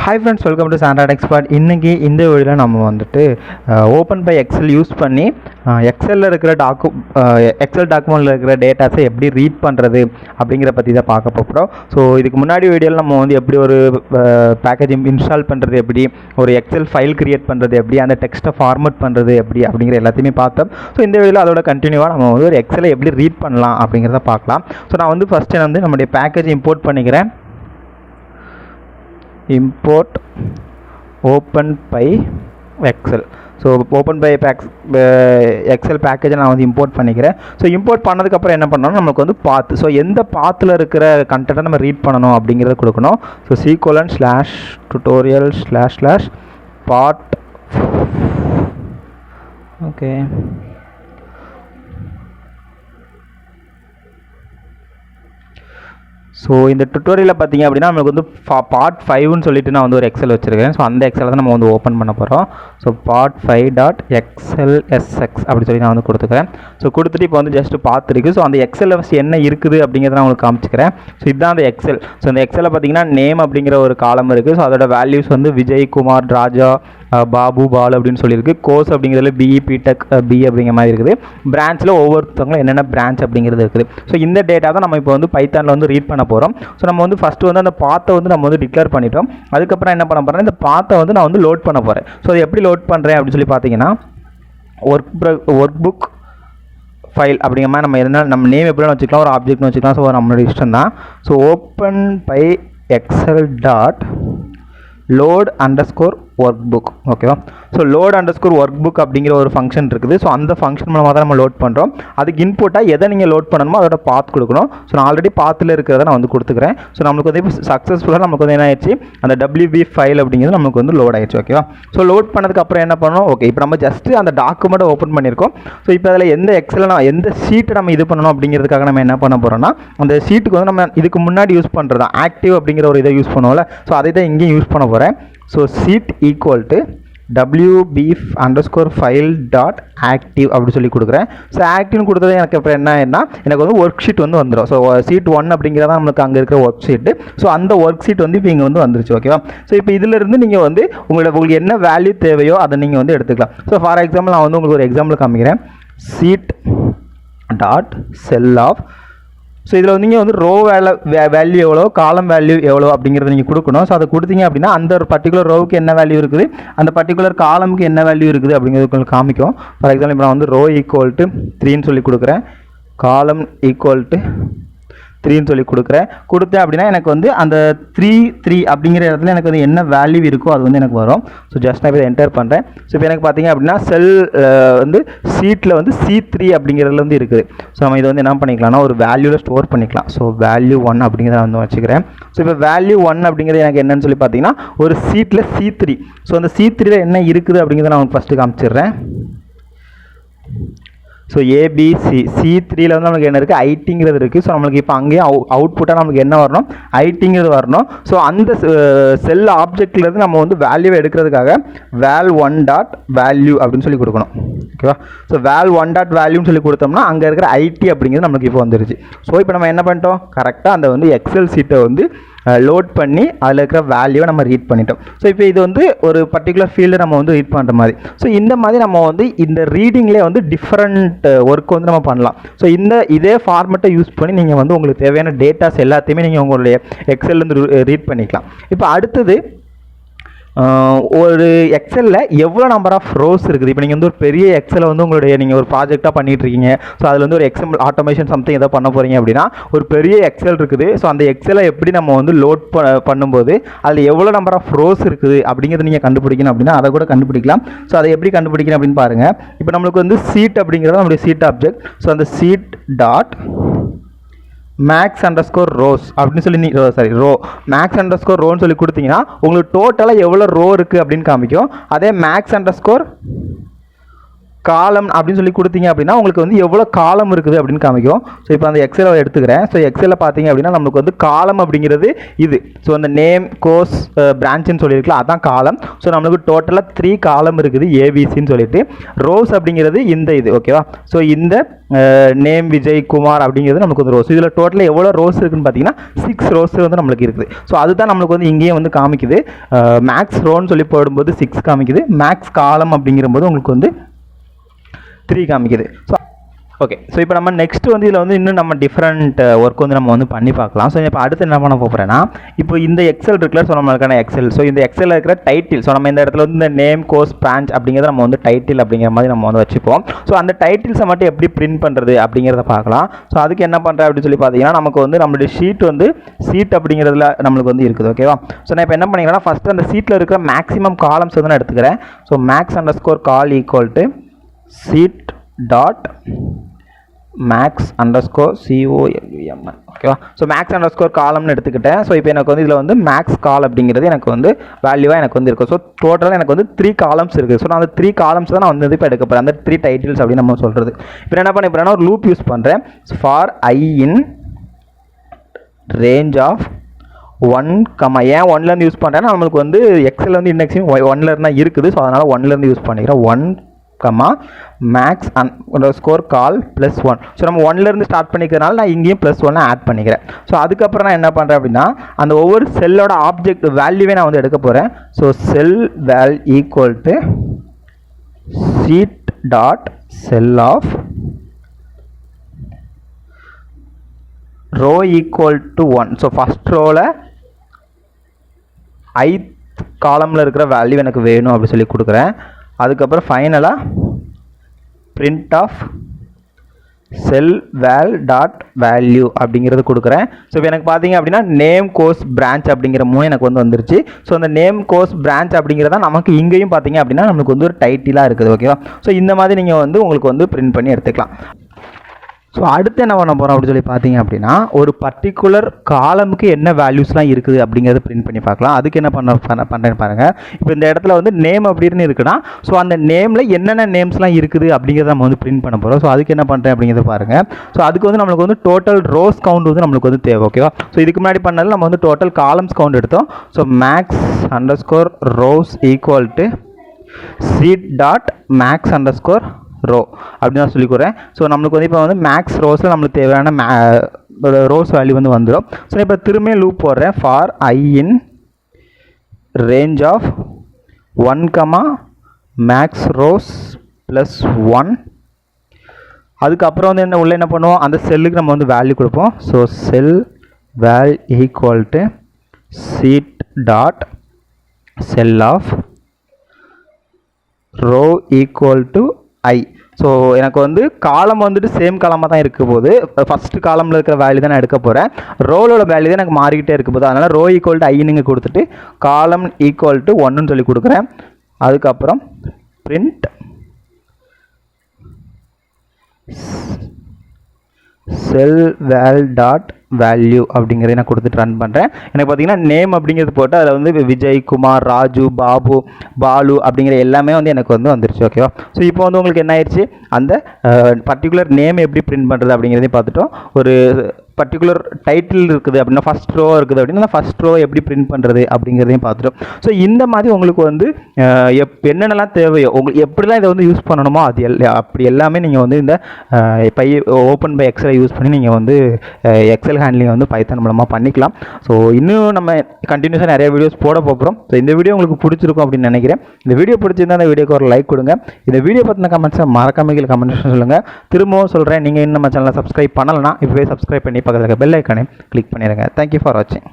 Hi friends, welcome to SANTRA TECHSPOT. இன்னைக்கு இந்த வீடியோவில் நம்ம வந்துட்டு OpenPyXL யூஸ் பண்ணி எக்ஸலில் இருக்கிற எக்ஸல் டாக்குமெண்ட்டில் இருக்கிற டேட்டாஸை எப்படி ரீட் பண்ணுறது அப்படிங்கிற பற்றி தான் பார்க்க போகிறோம். ஸோ இதுக்கு முன்னாடி வீடியோவில் நம்ம வந்து எப்படி ஒரு பேக்கேஜ் இன்ஸ்டால் பண்ணுறது எப்படி, ஒரு எக்ஸல் ஃபைல் கிரியேட் பண்ணுறது எப்படி, அந்த டெக்ஸ்ட்டை ஃபார்மேட் பண்ணுறது எப்படி அப்படிங்கிற எல்லாத்தையுமே பார்த்தோம். ஸோ இந்த வீடியோவில் அதோட கண்டினியூவாக நம்ம வந்து ஒரு எக்ஸலை எப்படி ரீட் பண்ணலாம் அப்படிங்கிறத பார்க்கலாம். ஸோ நான் வந்து ஃபஸ்ட்டு வந்து நம்முடைய பேக்கேஜ் இம்போர்ட் பண்ணிக்கிறேன். import OpenPyXL. ஸோ OpenPyXL பேக்கேஜை நான் வந்து இம்போர்ட் பண்ணிக்கிறேன். ஸோ இம்போர்ட் பண்ணதுக்கப்புறம் என்ன பண்ணணும், நமக்கு வந்து பாத், ஸோ எந்த பாத்தில் இருக்கிற கண்டென்ட்டை நம்ம ரீட் பண்ணணும் அப்படிங்கிறத கொடுக்கணும். So C:/tutorial//part. ஓகே, ஸோ இந்த டுட்டோரியலில் பார்த்தீங்க அப்படின்னா நமக்கு வந்து part 5ன்னு சொல்லிட்டு நான் வந்து ஒரு எக்ஸல் வச்சுருக்கேன். ஸோ அந்த எக்ஸலை தான் நம்ம வந்து ஓப்பன் பண்ண போகிறோம். ஸோ part5.xlsx அப்படி சொல்லி நான் வந்து கொடுத்துக்கிறேன். ஸோ கொடுத்துட்டு இப்போ வந்து ஜஸ்ட் பார்த்துருக்கு. ஸோ அந்த எக்ஸலில் ஃபஸ்ட் என்ன இருக்குது அப்படிங்கிறத நான் உங்களுக்கு காமிச்சிக்கிறேன். ஸோ இதுதான் அந்த எக்ஸல். ஸோ இந்த எக்ஸலில் பார்த்தீங்கன்னா நேம் அப்படிங்கிற ஒரு காலம் இருக்குது. ஸோ அதோட வேல்யூஸ் வந்து விஜய், குமார், ராஜா, பாபு, பால் அப்படின்னு சொல்லியிருக்கு. கோர்ஸ் அப்படிங்கிறதுல பிஇ, பிடெக், பி அப்படிங்கிற மாதிரி இருக்குது. பிரான்ச்சில் ஒவ்வொருத்தவங்களும் என்னென்ன பிரான்ச் அப்படிங்கிறது இருக்குது. ஸோ இந்த டேட்டா தான் நம்ம இப்போ வந்து பைத்தானில் வந்து ரீட் பண்ண போகிறோம். ஸோ நம்ம வந்து ஃபஸ்ட்டு வந்து அந்த பாத்தை வந்து நம்ம வந்து டிக்ளேர் பண்ணிட்டோம். அதுக்கப்புறம் என்ன பண்ண போகிறேன், இந்த பாத்தை வந்து நான் வந்து லோட் பண்ண போகிறேன். ஸோ அது எப்படி லோட் பண்ணுறேன் அப்படின்னு சொல்லி பார்த்தீங்கன்னா, ஒர்க் புக் ஃபைல் அப்படிங்கிற மாதிரி நம்ம எதனா நம்ம நேம் எப்படின்னு வச்சுக்கலாம், ஒரு ஆப்ஜெக்ட்னு வச்சுக்கலாம். ஸோ நம்மளோட இஷ்டம் தான். So OpenPyXL load_workbook. ஓகேவா? ஸோ load_workbook அப்படிங்கிற ஒரு ஃபங்க்ஷன் இருக்குது. ஸோ அந்த ஃபங்க்ஷன் மூலமாக தான் நம்ம லோட் பண்ணுறோம். அதுக்கு இன்புட்டாக எதை நீங்கள் லோட் பண்ணணுமோ அதோட பாத் கொடுக்கணும். ஸோ நான் ஆல்ரெடி பாத்தில் இருக்கிறத நான் வந்து கொடுத்துக்கிறேன். ஸோ நம்மளுக்கு வந்து இப்போ சக்ஸஸ்ஃபுல்லாக நமக்கு வந்து என்ன ஆயிடுச்சு, அந்த WB ஃபைல் அப்படிங்கிறது நமக்கு வந்து லோட் ஆயிடுச்சு. ஓகேவா? ஸோ லோட் பண்ணதுக்கு அப்புறம் என்ன பண்ணணும், ஓகே இப்போ நம்ம ஜஸ்ட்டு அந்த டாக்குமெண்ட்டை ஓப்பன் பண்ணியிருக்கோம். ஸோ இப்போ அதில் எந்த எக்ஸலில் எந்த ஷீட்டை நம்ம இது பண்ணணும் அப்படிங்கிறதுக்காக நம்ம என்ன பண்ண போகிறோம்னா, அந்த ஷீட்டுக்கு வந்து நம்ம இதுக்கு முன்னாடி யூஸ் பண்ணுறது ஆக்டிவ் அப்படிங்கிற ஒரு இதை யூஸ் பண்ணுவோம்ல. ஸோ அதை தான் இங்கேயும் யூஸ் பண்ண போகிறேன். ஸோ sheet WB_file.active அப்படி சொல்லி கொடுக்குறேன். ஸோ ஆக்டிவ்னு கொடுத்தது எனக்கு இப்போ என்ன, எனக்கு வந்து ஒர்க் ஷீட் வந்து வந்துடும். ஸோ sheet 1 அப்படிங்கிறதான் நம்மளுக்கு அங்கே இருக்கிற ஒர்க் ஷீட்டு. ஸோ அந்த ஒர்க் ஷீட் வந்து இப்போ இங்கே வந்து வந்துருச்சு. ஓகேவா? ஸோ இப்போ இதிலிருந்து நீங்கள் வந்து உங்களுக்கு என்ன வேல்யூ தேவையோ அதை நீங்கள் வந்து எடுத்துக்கலாம். ஸோ ஃபார் எக்ஸாம்பிள் நான் வந்து உங்களுக்கு ஒரு எக்ஸாம்பிள் காமிக்கிறேன். sheet.cell_. ஸோ இதில் வந்து நீங்கள் வந்து ரோ வேல்யூ எவ்வளோ, காலம் வேல்யூ எவ்வளோ அப்படிங்கிறத நீங்கள் கொடுக்கணும். ஸோ அதை கொடுத்தீங்க அப்படின்னா அந்த ஒரு பர்டிகுலர் ரோவுக்கு என்ன வேல்யூ இருக்குது, அந்த பர்டிகுலர் காலமுக்கு என்ன வேல்யூ இருக்குது அப்படிங்கிறது உங்களுக்கு காமிக்கும். ஃபார் எக்ஸாம்பிள் இப்போ நான் வந்து ரோ = 3ன்னு சொல்லி கொடுக்குறேன், காலம் = 3ன்னு சொல்லி கொடுத்தேன் அப்படின்னா எனக்கு வந்து அந்த 3 அப்படிங்கிற இடத்துல எனக்கு வந்து என்ன வேல்யூ இருக்கோ அது வந்து எனக்கு வரும். ஸோ ஜஸ்ட் நான் இப்போ என்டர் பண்ணுறேன். ஸோ இப்போ எனக்கு பார்த்தீங்க அப்படின்னா செல் வந்து ஷீட்டில் வந்து C3 அப்படிங்கிறதுல வந்து இருக்குது. ஸோ நம்ம இதை வந்து என்ன பண்ணிக்கலாம்னா ஒரு வேல்யூவில் ஸ்டோர் பண்ணிக்கலாம். ஸோ value 1 அப்படிங்கிறத வந்து வச்சுக்கிறேன். ஸோ இப்போ value 1 அப்படிங்கிறது எனக்கு என்னன்னு சொல்லி பார்த்தீங்கன்னா ஒரு ஷீட்டில் C3. ஸோ அந்த C3ல என்ன இருக்குது அப்படிங்கிறத நான் ஃபஸ்ட்டு காமிச்சிடுறேன். ஸோ ABC C3ல வந்து நமக்கு என்ன இருக்குது, ஐடிங்கிறது இருக்குது. ஸோ நம்மளுக்கு இப்போ அங்கேயும் அவுட்புட்டாக நமக்கு என்ன வரணும், ஐடிங்கிறது வரணும். ஸோ அந்த செல் ஆப்ஜெக்ட்லேருந்து நம்ம வந்து வேல்யூவை எடுக்கிறதுக்காக val1.value அப்படின்னு சொல்லி கொடுக்கணும். ஓகேவா? ஸோ val1.valueன்னு சொல்லி கொடுத்தோம்னா அங்கே இருக்கிற ஐடி அப்படிங்கிறது நமக்கு இப்போ வந்துருச்சு. ஸோ இப்போ நம்ம என்ன பண்ணிட்டோம், கரெக்டாக அந்த வந்து எக்ஸல் ஷீட்டை வந்து லோட் பண்ணி அதில் இருக்கிற வேல்யூவை நம்ம ரீட் பண்ணிட்டோம். ஸோ இப்போ இது வந்து ஒரு பர்டிகுலர் ஃபீல்டு நம்ம வந்து ரீட் பண்ணுற மாதிரி. ஸோ இந்த மாதிரி நம்ம வந்து இந்த ரீடிங்லேயே வந்து டிஃப்ரெண்ட் ஒர்க் வந்து நம்ம பண்ணலாம். ஸோ இதே ஃபார்மெட்டை யூஸ் பண்ணி நீங்கள் வந்து உங்களுக்கு தேவையான டேட்டாஸ் எல்லாத்தையுமே நீங்கள் உங்களுடைய எக்ஸல்லேருந்து ரீட் பண்ணிக்கலாம். இப்போ அடுத்தது ஒரு எக்ஸலில் எவ்வளோ நம்பர் ஆஃப் ரோஸ் இருக்குது. இப்போ நீங்கள் வந்து ஒரு பெரிய எக்ஸலை வந்து உங்களுடைய நீங்கள் ஒரு ப்ராஜெக்டாக பண்ணிகிட்டு இருக்கீங்க. ஸோ அதில் வந்து ஒரு எக்ஸாம்பிள் ஆட்டோமேஷன் சம்திங் எதாவது பண்ண போகிறீங்க அப்படின்னா ஒரு பெரிய எக்ஸல் இருக்குது. ஸோ அந்த எக்ஸலை எப்படி நம்ம வந்து லோட் பண்ணும்போது அதில் எவ்வளோ நம்பர் ஆஃப் ரோஸ் இருக்குது அப்படிங்கிறத நீங்கள் கண்டுபிடிக்கணும் அப்படின்னா அதை கூட கண்டுபிடிக்கலாம். ஸோ அதை எப்படி கண்டுபிடிக்கணும் அப்படின்னு பாருங்கள். இப்போ நம்மளுக்கு வந்து சீட் அப்படிங்கிறது நம்மளுடைய சீட் ஆப்ஜெக்ட். ஸோ அந்த max_rows அப்படின்னு சொல்லி ரோ max_rowன்னு சொல்லி கொடுத்தீங்கன்னா உங்களுக்கு டோட்டலாக எவ்வளோ ரோ இருக்குது அப்படின்னு காமிக்கும். அதே max_column காலம் அப்படின்னு சொல்லி கொடுத்தீங்க அப்படின்னா உங்களுக்கு வந்து எவ்வளோ காலம் இருக்குது அப்படின்னு காமிக்கும். ஸோ இப்போ அந்த எக்ஸலை எடுத்துக்கிறேன். ஸோ எக்ஸலில் பார்த்தீங்க அப்படின்னா நமக்கு வந்து காலம் அப்படிங்கிறது இது. ஸோ அந்த நேம் கோர்ஸ் பிரான்ச்சுன்னு சொல்லியிருக்கலாம், அதான் காலம். ஸோ நம்மளுக்கு டோட்டலாக 3 காலம் இருக்குது ஏபிசின்னு சொல்லிட்டு. ரோஸ் அப்படிங்கிறது இந்த இது ஓகேவா. ஸோ இந்த நேம் விஜய் குமார் அப்படிங்கிறது நமக்கு வந்து ரோஸ். இதில் டோட்டலாக எவ்வளோ ரோஸ் இருக்குன்னு பார்த்தீங்கன்னா 6 ரோஸ் வந்து நம்மளுக்கு இருக்குது. ஸோ அதுதான் நம்மளுக்கு வந்து இங்கேயே வந்து காமிக்குது. மேக்ஸ் ரோன்னு சொல்லி போடும்போது 6 காமிக்குது, மேக்ஸ் காலம் அப்படிங்கிறபோது உங்களுக்கு வந்து 3 காமிக்குது. So okay. ஸோ இப்போ நம்ம நெக்ஸ்ட் வந்து இதில் வந்து இன்னும் நம்ம டிஃப்ரெண்ட் ஒர்க் வந்து நம்ம வந்து பண்ணி பார்க்கலாம். ஸோ இப்போ அடுத்து என்ன பண்ண போகிறேன்னா, இப்போ இந்த எக்ஸல் இருக்குல்ல, ஸோ நம்மளுக்கான எக்ஸல். ஸோ இந்த எக்ஸலில் இருக்கிற டைட்டில், ஸோ நம்ம இந்த இடத்துல வந்து இந்த நேம் கோர்ஸ் பிரான்ச் அப்படிங்கிறத நம்ம வந்து டைட்டில் அப்படிங்கிற மாதிரி நம்ம வந்து வச்சுப்போம். ஸோ அந்த டைட்டில்ஸை மட்டும் எப்படி பிரிண்ட் பண்ணுறது அப்படிங்கிறத பார்க்கலாம். ஸோ அதுக்கு என்ன பண்ணுறேன் அப்படின்னு சொல்லி பார்த்தீங்கன்னா, நமக்கு வந்து நம்மளுடைய ஷீட் வந்து சீட் அப்படிங்கிறதுல நம்மளுக்கு வந்து இருக்குது ஓகேவா. ஸோ நான் இப்போ என்ன பண்ணிக்கிறேன்னா, ஃபஸ்ட்டு அந்த சீட்டில் இருக்கிற மேக்ஸிமம் காலம்ஸ் வந்து நான் எடுத்துக்கிறேன். So max underscore col equal to sheet dot max underscore COLUMN ஓகேவா. ஸோ மேக்ஸ் அண்டர்ஸ்கோர் காலம்னு எடுத்துக்கிட்டேன். ஸோ இப்போ எனக்கு வந்து இதில் வந்து மேக்ஸ் கால் அப்படிங்கிறது எனக்கு வந்து வேல்யூவாக எனக்கு வந்து இருக்கும். ஸோ டோட்டலாக எனக்கு வந்து 3 காலம்ஸ் இருக்குது. ஸோ நான் அந்த 3 காலம்ஸ் தான் நான் வந்து இப்போ எடுக்க போகிறேன், அந்த 3 டைட்டில்ஸ் அப்படின்னு நம்ம சொல்கிறது. இப்போ என்ன பண்ண போகிறேன்னா, ஒரு லூப் யூஸ் பண்ணுறேன். For I in range of 1, ஏன் 1லேருந்து யூஸ் பண்ணுறேன்னா, நம்மளுக்கு வந்து எக்ஸல் வந்து இண்டெக்ஸிங் 1லேருந்து தான் இருக்குது. ஸோ அதனால் 1லேருந்து யூஸ் பண்ணிக்கிறேன். 1, மேக்ஸ் அண்டர்ஸ்கோர் கால் +1. ஸோ நம்ம 1லேருந்து ஸ்டார்ட் பண்ணிக்கிறதுனால நான் இங்கேயும் +1 ஆட் பண்ணிக்கிறேன். ஸோ அதுக்கப்புறம் நான் என்ன பண்ணுறேன் அப்படின்னா, அந்த ஒவ்வொரு செல்லோட ஆப்ஜெக்ட் வேல்யூவே நான் வந்து எடுக்க போகிறேன். So cell val equal to sheet dot cell of row equal to 1. So first ரோவில் ith காலமில் இருக்கிற வேல்யூ எனக்கு வேணும் அப்படி சொல்லி கொடுக்குறேன். அதுக்கப்புறம் ஃபைனலாக print of cell val dot value அப்படிங்கிறது கொடுக்குறேன். ஸோ இப்போ எனக்கு பார்த்தீங்க அப்படின்னா நேம் கோர்ஸ் பிரான்ச் அப்படிங்கிற 3 எனக்கு வந்து வந்துருச்சு. ஸோ அந்த நேம் கோர்ஸ் பிரான்ச் அப்படிங்கிறதா நமக்கு இங்கேயும் பார்த்தீங்க அப்படின்னா நமக்கு வந்து ஒரு டைட்டிலாக இருக்குது ஓகேவா. ஸோ இந்த மாதிரி நீங்கள் வந்து உங்களுக்கு வந்து பிரிண்ட் பண்ணி எடுத்துக்கலாம். ஸோ அடுத்து என்ன பண்ண போகிறோம் அப்படின்னு சொல்லி பார்த்தீங்க அப்படின்னா, ஒரு பர்டிகுலர் காலமுக்கு என்ன வேல்யூஸ்லாம் இருக்குது அப்படிங்கிறத பிரிண்ட் பண்ணி பார்க்கலாம். அதுக்கு என்ன பண்ணுறேன்னு பாருங்கள். இப்போ இந்த இடத்துல வந்து நேம் அப்படின்னு இருக்குன்னா, ஸோ அந்த நேமில் என்னென்ன நேம்ஸ்லாம் இருக்குது அப்படிங்கிறத நம்ம வந்து பிரிண்ட் பண்ண போகிறோம். ஸோ அதுக்கு என்ன பண்ணுறேன் அப்படிங்கிறத பாருங்கள். ஸோ அதுக்கு வந்து நம்மளுக்கு வந்து டோட்டல் ரோஸ் கவுண்ட் வந்து நம்மளுக்கு வந்து தேவை ஓகேவா. ஸோ இதுக்கு முன்னாடி பண்ணதில் நம்ம வந்து டோட்டல் காலம்ஸ் கவுண்ட் எடுத்தோம். So max underscore rows equal to sheet dot max underscore row அப்படின்னு தான் சொல்லிக்கிறேன். ஸோ நம்மளுக்கு வந்து இப்போ வந்து மேக்ஸ் ரோஸில் நம்மளுக்கு தேவையான ரோஸ் வேல்யூ வந்து வந்துடும். ஸோ இப்போ திரும்ப லூப் போடுறேன். For I in range of 1, max rows +1. அதுக்கப்புறம் வந்து என்ன உள்ள என்ன பண்ணுவோம், அந்த செல்லுக்கு நம்ம வந்து வேல்யூ கொடுப்போம். So cell val equal to sheet dot cell of row equal to I. So எனக்கு வந்து காலம் வந்துட்டு சேம் காலமாக தான் இருக்க போது, ஃபஸ்ட்டு காலமில் இருக்கிற வேல்யூ தான் நான் எடுக்க போகிறேன். ரோலோட வேல்யூ தான் எனக்கு மாறிக்கிட்டே இருக்க போது. அதனால் ரோ ஈக்குவல் டு I நீங்கள் கொடுத்துட்டு காலம் ஈக்குவல் டு 1ன்னு சொல்லி கொடுக்குறேன். அதுக்கப்புறம் பிரிண்ட் செல் வேல் டாட் வேல்யூ அப்படிங்கிறத நான் கொடுத்துட்டு ரன் பண்ணுறேன். எனக்கு பார்த்தீங்கன்னா நேம் அப்படிங்கிறது போட்டு அதில் வந்து விஜய் குமார் ராஜு பாபு பாலு அப்படிங்கிற எல்லாமே வந்து எனக்கு வந்து வந்துருச்சு ஓகேவா. ஸோ இப்போ வந்து உங்களுக்கு என்ன ஆயிடுச்சு, அந்த பர்டிகுலர் நேம் எப்படி பிரிண்ட் பண்ணுறது அப்படிங்கிறதையும் பார்த்துட்டோம். ஒரு பர்டிகுலர் டைட்டில் இருக்குது அப்படின்னா ஃபஸ்ட் ரோ இருக்குது அப்படின்னா ஃபஸ்ட் ரோ எப்படி பிரிண்ட் பண்ணுறது அப்படிங்கிறதையும் பார்த்துட்டோம். ஸோ இந்த மாதிரி உங்களுக்கு வந்து என்னென்னலாம் தேவையோ உங்களுக்கு எப்படிலாம் இதை வந்து யூஸ் பண்ணணுமோ அது அப்படி எல்லாமே நீங்கள் வந்து இந்த OpenPyXL யூஸ் பண்ணி நீங்கள் வந்து எக்ஸல் ஹேண்ட்லிங் வந்து பைத்தான் மூலமாக பண்ணிக்கலாம். ஸோ இன்னும் நம்ம கண்டினியூஸாக நிறைய வீடியோஸ் போட போகிறோம். ஸோ இந்த வீடியோ உங்களுக்கு பிடிச்சிருக்கும் அப்படின்னு நினைக்கிறேன். இந்த வீடியோ பிடிச்சிருந்தா அந்த வீடியோக்கு ஒரு லைக் கொடுங்க. இந்த வீடியோ பற்றின கமெண்ட்ஸை மறக்காம கமெண்ட் சொல்லுங்கள். திரும்பவும் சொல்கிறேன், நீங்கள் இன்னும் நம்ம சேனலை சப்ஸ்கிரைப் பண்ணலைன்னா இப்போவே சப்ஸ்கிரைப் பண்ணி பக்கத்தில் பெல் ஐக்கானை கிளிக் பண்ணிடுங்க. தேங்க்யூ ஃபார் வாட்சிங்.